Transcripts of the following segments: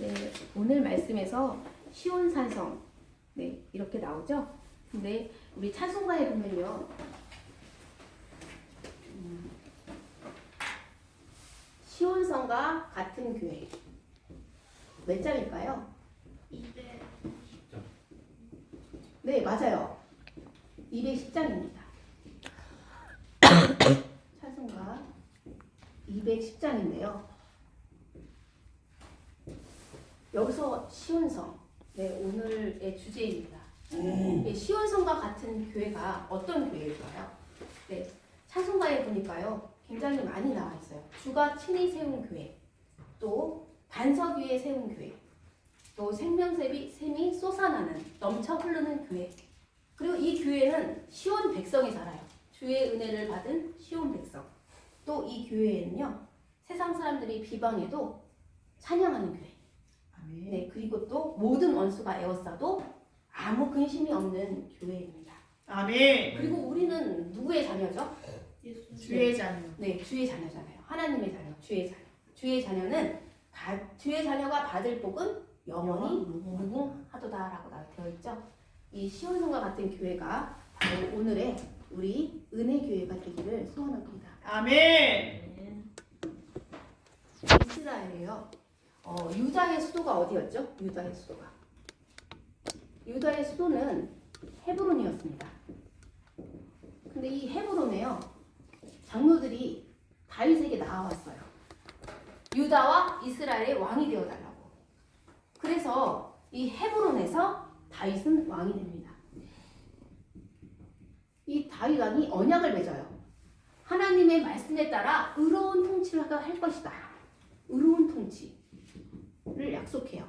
네, 오늘 말씀에서 시온산성 네, 이렇게 나오죠. 근데 우리 찬송가에 보면요. 시온성과 같은 교회 몇 장일까요? 210장. 네, 맞아요. 210장입니다. 찬송가 210장인데요. 여기서 시온성, 네, 오늘의 주제입니다. 네, 시온성과 같은 교회가 어떤 교회일까요? 네, 찬송가에 보니까요, 굉장히 많이 나와 있어요. 주가 친히 세운 교회, 또 반석 위에 세운 교회, 또 생명샘이 솟아나는 넘쳐 흐르는 교회. 그리고 이 교회는 시온 백성이 살아요. 주의 은혜를 받은 시온 백성. 또 이 교회에는요, 세상 사람들이 비방해도 찬양하는 교회. 네, 그리고 또 모든 원수가 에워싸도 아무 근심이 없는 교회입니다. 아멘. 그리고 우리는 누구의 자녀죠? 주의 자녀. 네, 주의 자녀잖아요. 하나님의 자녀, 주의 자녀. 주의 자녀는 주의 자녀가 받을 복은 영원히 무궁하도다라고 되어 있죠. 이 시온성과 같은 교회가 바로 오늘의 우리 은혜 교회가 되기를 소원합니다. 아멘. 이스라엘이에요. 유다의 수도가 어디였죠? 유다의 수도가. 유다의 수도는 헤브론이었습니다. 근데 이 헤브론에요, 장로들이 다윗에게 나와왔어요. 유다와 이스라엘의 왕이 되어달라고. 그래서 이 헤브론에서 다윗은 왕이 됩니다. 이 다윗 왕이 언약을 맺어요. 하나님의 말씀에 따라 의로운 통치를 할 것이다. 의로운 통치를 약속해요.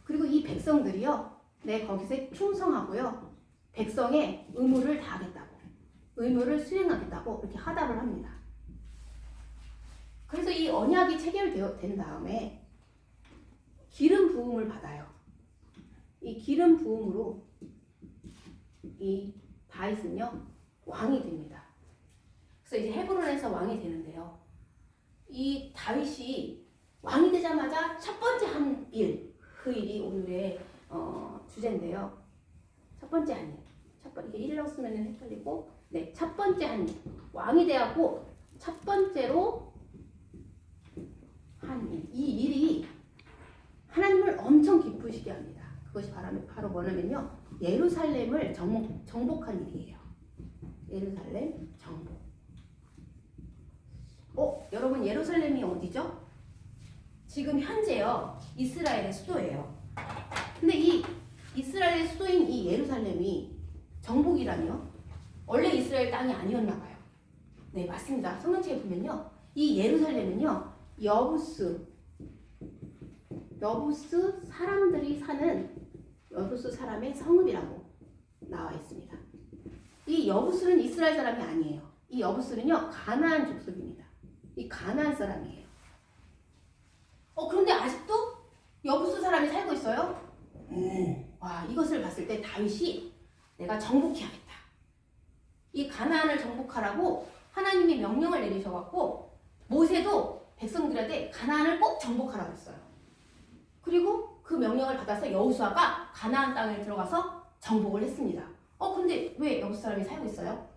그리고 이 백성들이요, 네, 거기서 충성하고요, 백성의 의무를 다하겠다고, 의무를 수행하겠다고 이렇게 하답을 합니다. 그래서 이 언약이 체결된 다음에 기름 부음을 받아요. 이 기름 부음으로 이 다윗은요, 왕이 됩니다. 그래서 이제 헤브론에서 왕이 되는데요. 이 다윗이 왕이 되자마자 첫 번째 한 일, 그 일이 오늘의 주제인데요. 첫 번째 한 일. 이게 일이라고 쓰면 헷갈리고, 네, 첫 번째 한 일. 왕이 되었고, 첫 번째로 한 일. 이 일이 하나님을 엄청 기쁘시게 합니다. 그것이 바로 뭐냐면요, 예루살렘을 정복한 일이에요. 예루살렘 정복. 여러분, 예루살렘이 어디죠? 지금 현재요, 이스라엘의 수도예요. 근데 이 이스라엘의 수도인 이 예루살렘이 정복이라니요? 원래 이스라엘 땅이 아니었나 봐요. 네, 맞습니다. 성경책에 보면요, 이 예루살렘은요, 여부스 사람들이 사는 여부스 사람의 성읍이라고 나와 있습니다. 이 여부스는 이스라엘 사람이 아니에요. 이 여부스는요, 가나안 족속입니다. 이 가나안 사람이에요. 그런데 아직도 여부스 사람이 살고 있어요? 와, 이것을 봤을 때 다윗이 내가 정복해야겠다. 이 가나안을 정복하라고 하나님이 명령을 내리셔갖고 모세도 백성들한테 가나안을 꼭 정복하라고 했어요. 그리고 그 명령을 받아서 여호수아가 가나안 땅에 들어가서 정복을 했습니다. 근데 왜 여부스 사람이 살고 있어요?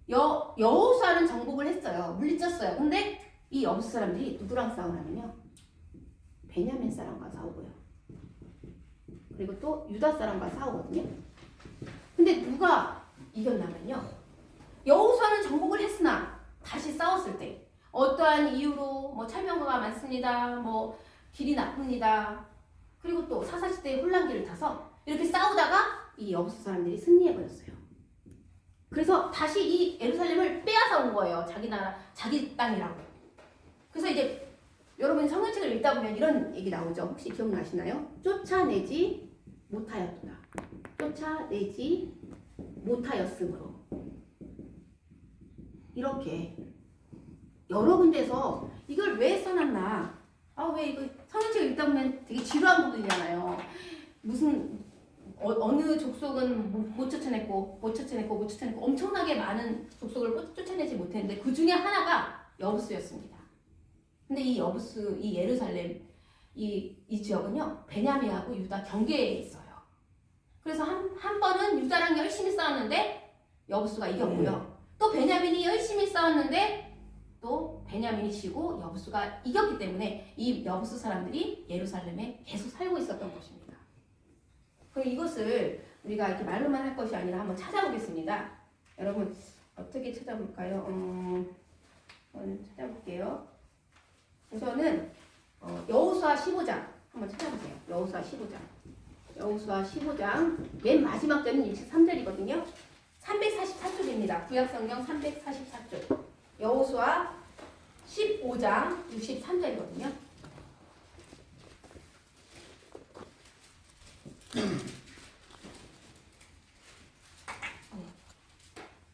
여호수아는 정복을 했어요. 물리쳤어요. 근데 이 여부스 사람들이 누구랑 싸우냐면요, 베냐민 사람과 싸우고요, 그리고 또 유다 사람과 싸우거든요. 근데 누가 이겼냐면요, 여호수아는 정복을 했으나 다시 싸웠을 때 어떠한 이유로 뭐 철병거가 많습니다, 뭐 길이 나쁩니다, 그리고 또 사사시대의 혼란기를 타서 이렇게 싸우다가 이 여부스 사람들이 승리해버렸어요. 그래서 다시 이 예루살렘을 빼앗아 온 거예요. 자기 나라, 자기 땅이라고. 그래서 이제 여러분 성경책을 읽다 보면 이런 얘기 나오죠. 혹시 기억나시나요? 쫓아내지 못하였구나. 쫓아내지 못하였으므로. 이렇게 여러 군데서 이걸 왜 써놨나? 왜 이거 성경책을 읽다 보면 되게 지루한 부분이잖아요. 무슨 어느 족속은 못 쫓아냈고 엄청나게 많은 족속을 쫓아내지 못했는데 그 중에 하나가 여부스였습니다. 근데 이 여부스, 이 예루살렘, 이 지역은요 베냐민하고 유다 경계에 있어요. 그래서 한 번은 유다랑 열심히 싸웠는데 여부수가 이겼고요. 또 베냐민이 열심히 싸웠는데 또 베냐민이 지고 여부수가 이겼기 때문에 이 여부수 사람들이 예루살렘에 계속 살고 있었던 것입니다. 그럼 이것을 우리가 이렇게 말로만 할 것이 아니라 한번 찾아보겠습니다. 여러분 어떻게 찾아볼까요? 찾아볼게요. 우선은 여호수아 15장 한번 찾아보세요. 여호수아 15장. 여호수아 15장 맨 마지막 절은 63절이거든요. 344쪽입니다. 구약성경 344쪽. 여호수아 15장 63절이거든요.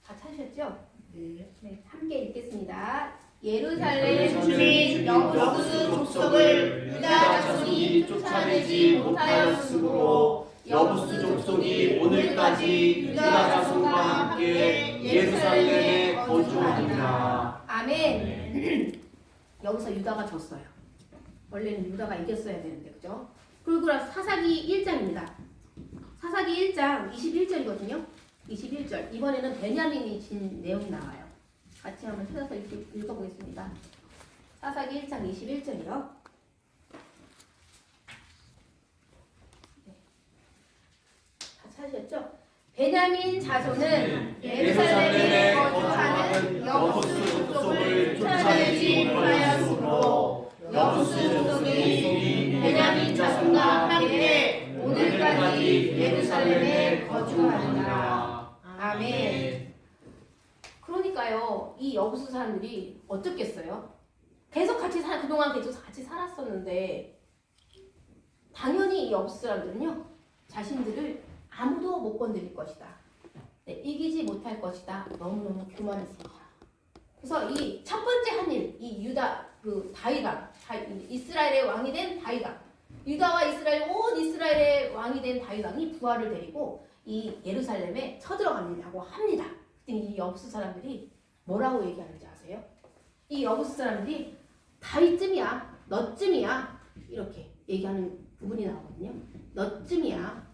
다 찾으셨죠? 네, 함께 읽겠습니다. 예루살렘 주민 여부수 족속을 유다 자손이 쫓아내지 못하였으므로 여부수 족속이 오늘까지 유다 자손과 함께 예루살렘에 거주하니라. 아멘. 여기서 유다가 졌어요. 원래는 유다가 이겼어야 되는데, 그죠? 그리고 사사기 1장입니다. 사사기 1장 21절이거든요. 21절. 이번에는 베냐민이 진 내용이 나와요. 같이 한번 찾아서 읽어보겠습니다. 사사기 1장 21절이요. 다 찾으셨죠? 베냐민 자손은 예루살렘에 거주하는 여부수 족속을 쫓아내지 못하였으므로 여부수 족속이 베냐민 자손과 함께 오늘까지 예루살렘에 거주하니라. 아멘. 그러니까요, 이 여부수 사람들이 어떻겠어요? 계속 그동안 계속 같이 살았었는데 당연히 이 여부수 사람들은요 자신들을 아무도 못 건드릴 것이다. 네, 이기지 못할 것이다. 너무너무 교만했습니다. 그래서 이 첫 번째 한 일, 이 유다 다윗왕, 이스라엘의 왕이 된 다윗왕, 유다와 이스라엘 온 이스라엘의 왕이 된 다윗왕이 부하를 데리고 이 예루살렘에 쳐들어가려고 합니다. 그때 이 여부수 사람들이 뭐라고 얘기하는지 아세요? 이 여부수 사람들이 다윗쯤이야, 너쯤이야 이렇게 얘기하는 부분이 나오거든요. 너쯤이야.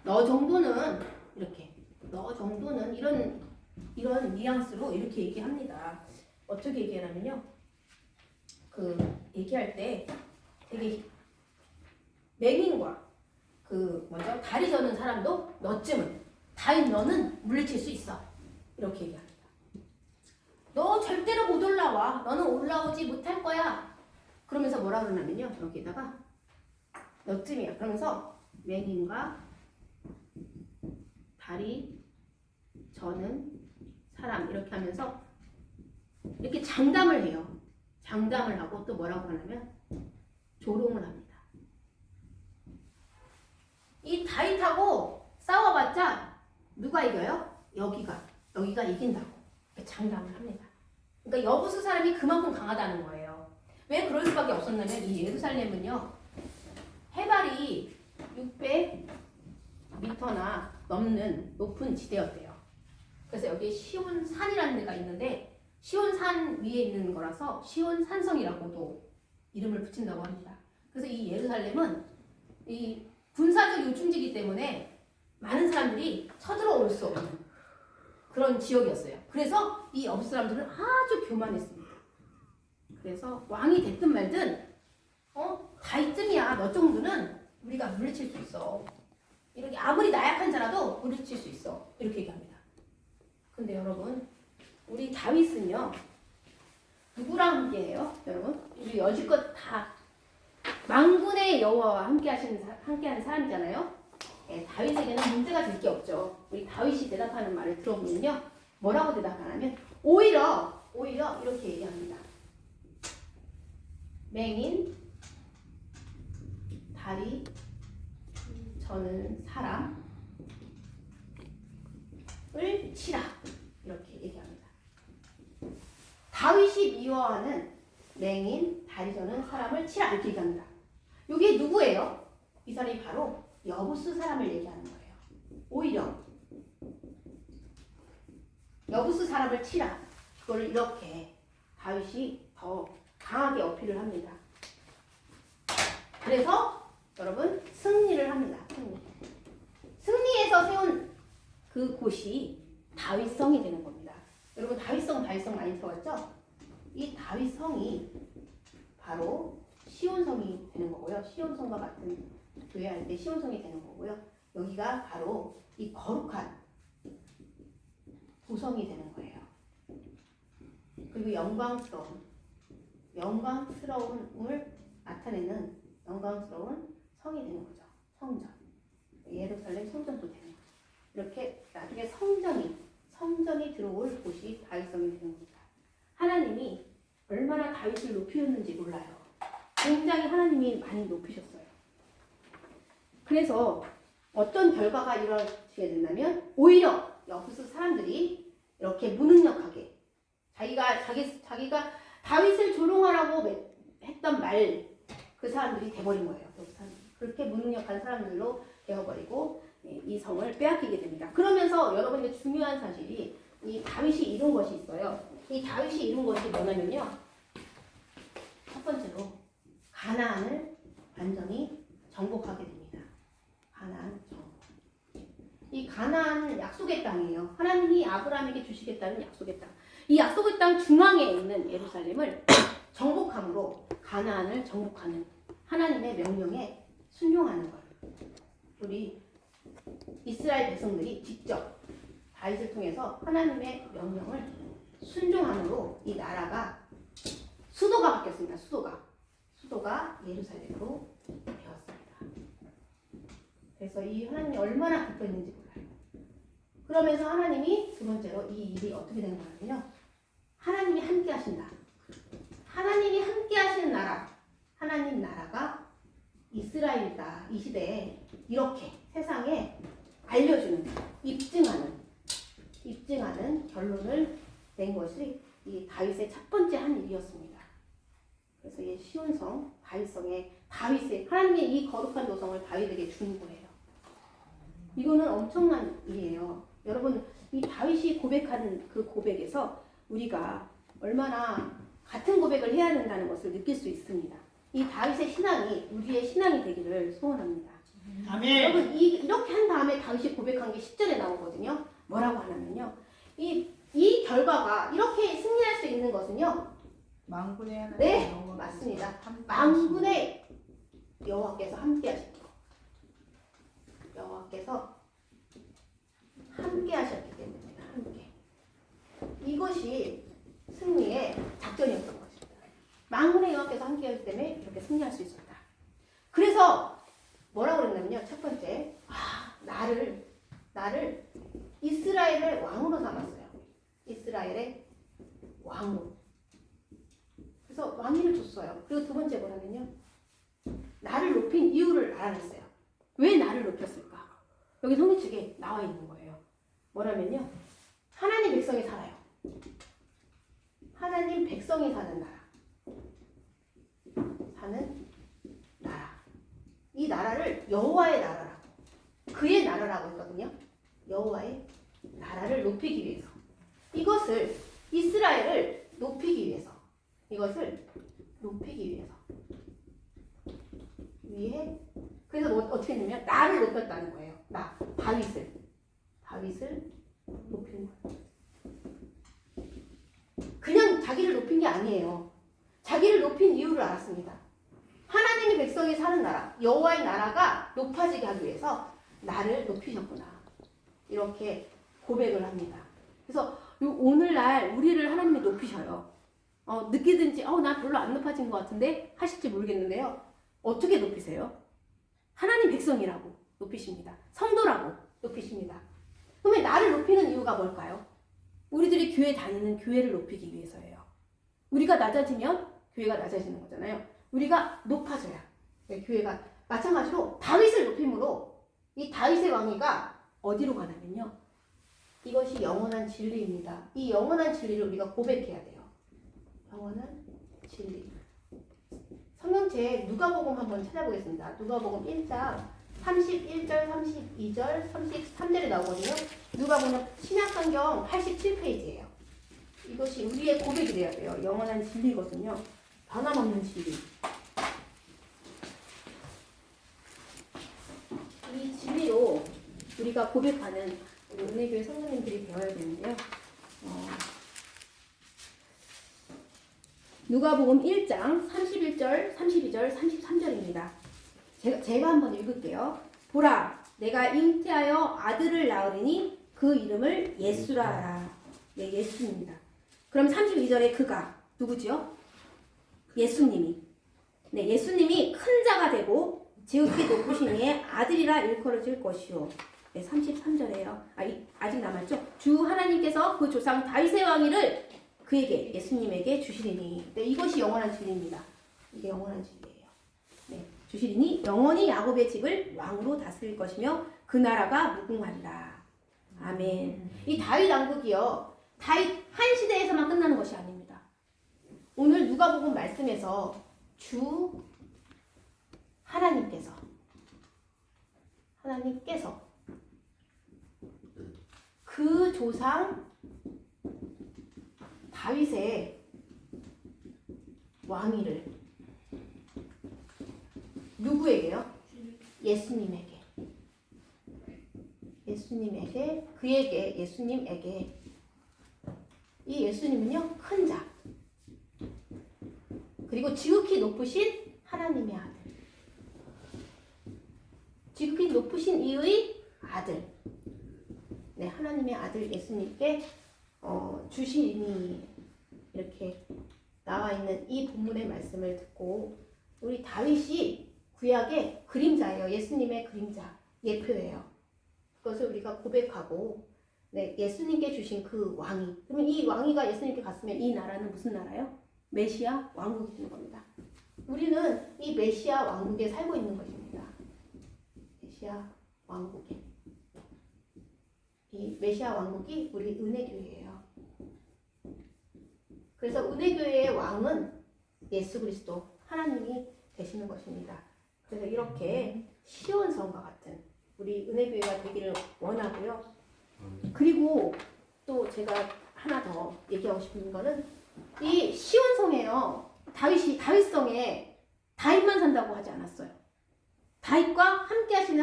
너 정도는 이렇게 너 정도는 이런 뉘앙스로 이렇게 얘기합니다. 어떻게 얘기하냐면요. 얘기할 때 되게 맹인과 먼저 다리 저는 사람도 너쯤은 다윗 너는 물리칠 수 있어. 이렇게 얘기합니다. 너 절대로 못 올라와. 너는 올라오지 못할 거야. 그러면서 뭐라 그러냐면요. 여기다가 너쯤이야. 그러면서 맹인과 다리 저는 사람 이렇게 하면서 이렇게 장담을 해요. 장담을 하고 또 뭐라고 하냐면 조롱을 합니다. 이 다윗하고 싸워봤자 누가 이겨요? 여기가 이긴다고 장담을 합니다. 그러니까 여부수 사람이 그만큼 강하다는 거예요. 왜 그럴 수밖에 없었냐면 이 예루살렘은요 해발이 600m나 넘는 높은 지대였대요. 그래서 여기 시온산이라는 데가 있는데 시온산 위에 있는 거라서 시온산성이라고도 이름을 붙인다고 합니다. 그래서 이 예루살렘은 이 군사적 요충지이기 때문에 많은 사람들이 쳐들어올 수 없는 그런 지역이었어요. 그래서 이 여부수 사람들은 아주 교만했습니다. 그래서 왕이 됐든 말든 다이쯤이야 너 정도는 우리가 물리칠 수 있어. 이렇게 아무리 나약한 자라도 물리칠 수 있어. 이렇게 얘기합니다. 근데 여러분 우리 다윗은요 누구랑 함께해요? 여러분 우리 여지껏 다 만군의 여호와와 함께한 사람이잖아요. 네, 다윗에게는 문제가 될 게 없죠. 우리 다윗이 대답하는 말을 들어보면요 뭐라고 대답하냐면 오히려 이렇게 얘기합니다. 맹인 다리 저는 사람을 치라 이렇게 얘기합니다. 다윗이 미워하는 맹인 다리 저는 사람을 치라 이렇게 얘기합니다. 이게 누구예요? 이 사람이 바로 여부수 사람을 얘기하는 거예요. 오히려 여부수 사람을 치라 그걸 이렇게 다윗이 더 강하게 어필을 합니다. 그래서 여러분 승리를 합니다. 승리에서 세운 그 곳이 다윗성이 되는 겁니다. 여러분 다윗성 많이 들어봤죠? 이 다윗성이 바로 시온성이 되는 거고요. 시온성과 같은 교회할 때 시온성이 되는 거고요. 여기가 바로 이 거룩한 도성이 되는 거예요. 그리고 영광스러움을 나타내는 영광스러운 성이 되는 거죠. 성전. 예루살렘 성전도 되는 거죠. 이렇게 나중에 성전이 들어올 곳이 다윗성이 되는 겁니다. 하나님이 얼마나 다윗을 높이셨는지 몰라요. 굉장히 하나님이 많이 높이셨어요. 그래서 어떤 결과가 이루어지게 된다면 오히려 여부수 사람들이 이렇게 무능력하게 자기가 다윗을 조롱하라고 했던 말 그 사람들이 돼버린 거예요. 그렇게 무능력한 사람들로 되어버리고 이 성을 빼앗기게 됩니다. 그러면서 여러분에게 중요한 사실이 이 다윗이 이룬 것이 있어요. 이 다윗이 이룬 것이 뭐냐면요. 첫 번째로 가나안을 완전히 정복하게 됩니다. 가나안 정복. 이 가나안은 약속의 땅이에요. 하나님이 아브라함에게 주시겠다는 약속의 땅. 이 약속의 땅 중앙에 있는 예루살렘을 정복함으로 가나안을 정복하는 하나님의 명령에 순종하는 거예요. 우리 이스라엘 백성들이 직접 다윗을 통해서 하나님의 명령을 순종함으로 이 나라가 수도가 바뀌었습니다. 수도가 예루살렘으로 되었습니다. 그래서 이 하나님이 얼마나 기뻐했는지 몰라요. 그러면서 하나님이 두 번째로 이 일이 어떻게 되는 거냐면요. 하나님이 함께 하신다. 하나님이 함께 하시는 나라. 하나님 나라가 이스라엘이다. 이 시대에 이렇게 세상에 알려주는, 입증하는 결론을 낸 것이 이 다윗의 첫 번째 한 일이었습니다. 그래서 이 시온성, 다윗의 하나님의 이 거룩한 도성을 다윗에게 준 거예요. 이거는 엄청난 일이에요. 여러분, 이 다윗이 고백하는 그 고백에서 우리가 얼마나 같은 고백을 해야 된다는 것을 느낄 수 있습니다. 이 다윗의 신앙이 우리의 신앙이 되기를 소원합니다. 아멘. 여러분 이렇게 한 다음에 다윗이 고백한 게 10절에 나오거든요. 뭐라고 하냐면요. 이 결과가 이렇게 승리할 수 있는 것은요. 만군의 하나님 네, 여호와께서 맞습니다. 함께 만군의 여호와께서 함께 하셨고 여호와께서 함께 하셨기 때문입니다. 함께. 이것이 승리의 작전이었던 것입니다. 만군의 여호와께서 함께 하기 때문에 이렇게 승리할 수 있었다. 그래서 뭐라고 그랬냐면요. 첫 번째, 나를 이스라엘을 왕으로 삼았어요. 이스라엘의 왕으로. 그래서 왕위를 줬어요. 그리고 두 번째 뭐냐면요. 나를 높인 이유를 알아냈어요. 왜 나를 높였을까? 여기 성경책에 나와 있는 거예요. 뭐냐면요. 하나님 백성이 살아요. 하나님 백성이 사는 나라. 이 나라를 여호와의 나라라고, 그의 나라라고 했거든요. 여호와의 나라를 높이기 위해서, 이것을 이스라엘을 높이기 위해서, 그래서 어떻게 했냐면 나를 높였다는 거예요. 다윗을 높이는 거예요. 그냥 자기를 높인 게 아니에요. 자기를 높인 이유를 알았습니다. 하나님의 백성이 사는 나라, 여호와의 나라가 높아지게 하기 위해서 나를 높이셨구나. 이렇게 고백을 합니다. 그래서 오늘날 우리를 하나님이 높이셔요. 느끼든지 나 별로 안 높아진 것 같은데 하실지 모르겠는데요. 어떻게 높이세요? 하나님 백성이라고 높이십니다. 성도라고 높이십니다. 그러면 나를 높이는 이유가 뭘까요? 우리들이 교회 다니는 교회를 높이기 위해서예요. 우리가 낮아지면 교회가 낮아지는 거잖아요. 우리가 높아져야 교회가 마찬가지로 다윗을 높임으로 이 다윗의 왕위가 어디로 가냐면요. 이것이 영원한 진리입니다. 이 영원한 진리를 우리가 고백해야 돼요. 영원한 진리. 성경책 누가복음 한번 찾아보겠습니다. 누가복음 1장 31절, 32절, 33절에 나오거든요. 누가복음 신약성경 87페이지예요. 이것이 우리의 고백이 돼야 돼요. 영원한 진리거든요. 변함없는 진리. 우리가 고백하는 우리 은혜교회 성도님들이 배워야 되는데요. 누가복음 1장 31절, 32절, 33절입니다. 제가 한번 읽을게요. 보라, 내가 잉태하여 아들을 낳으리니 그 이름을 예수라 하라. 네, 예수입니다. 그럼 32절에 그가 누구지요? 예수님이. 네, 예수님이 큰 자가 되고 지극히 높으신 이의 아들이라 일컬어질 것이요. 네, 33절에요. 아직 남았죠? 주 하나님께서 그 조상 다윗의 왕위를 그에게 예수님에게 주시리니. 네, 이것이 영원한 진리입니다. 이게 영원한 진리예요. 네, 주시리니 영원히 야곱의 집을 왕으로 다스릴 것이며 그 나라가 무궁하리라. 아멘. 이 다윗 왕국이요, 다윗 한 시대에서만 끝나는 것이 아닙니다. 오늘 누가복음 말씀에서 주 하나님께서 그 조상 다윗의 왕위를 누구에게요? 예수님에게, 그에게, 예수님에게. 이 예수님은요, 큰 자, 그리고 지극히 높으신 하나님의 아들, 지극히 높으신 이의 아들, 네, 하나님의 아들 예수님께 주시니, 이렇게 나와 있는 이 본문의 말씀을 듣고 우리 다윗이 구약의 그림자예요. 예수님의 그림자, 예표예요. 그것을 우리가 고백하고, 네, 예수님께 주신 그 왕위. 그러면 이 왕위가 예수님께 갔으면 이 나라는 무슨 나라요? 메시아 왕국이 되는 겁니다. 우리는 이 메시아 왕국에 살고 있는 것입니다. 메시아 왕국에. 이 메시아 왕국이 우리 은혜교회예요. 그래서 은혜교회의 왕은 예수 그리스도 하나님이 되시는 것입니다. 그래서 이렇게 시온성과 같은 우리 은혜교회가 되기를 원하고요. 그리고 또 제가 하나 더 얘기하고 싶은 거는 이 시온성에요, 다윗성에 다윗만 산다고 하지 않았어요. 다윗과 함께 하시는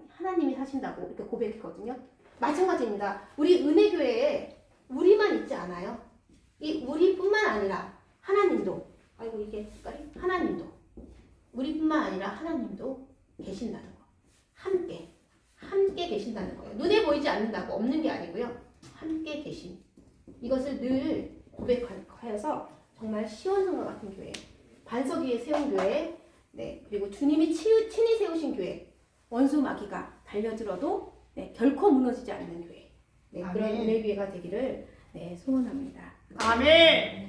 하나님이 사신다고 이렇게 고백했거든요. 마찬가지입니다. 우리 은혜교회에 우리만 있지 않아요. 이 우리뿐만 아니라 하나님도, 하나님도, 우리뿐만 아니라 하나님도 계신다는 거. 함께 계신다는 거예요. 눈에 보이지 않는다고, 없는 게 아니고요. 함께 계신. 이것을 늘 고백하여서 정말 시온성과 같은 교회, 반석 위에 세운 교회, 네, 그리고 주님이 친히 세우신 교회, 원수 마귀가 달려들어도 네, 결코 무너지지 않는 교회, 네, 그런 은혜 교회가 되기를 네, 소원합니다. 아멘.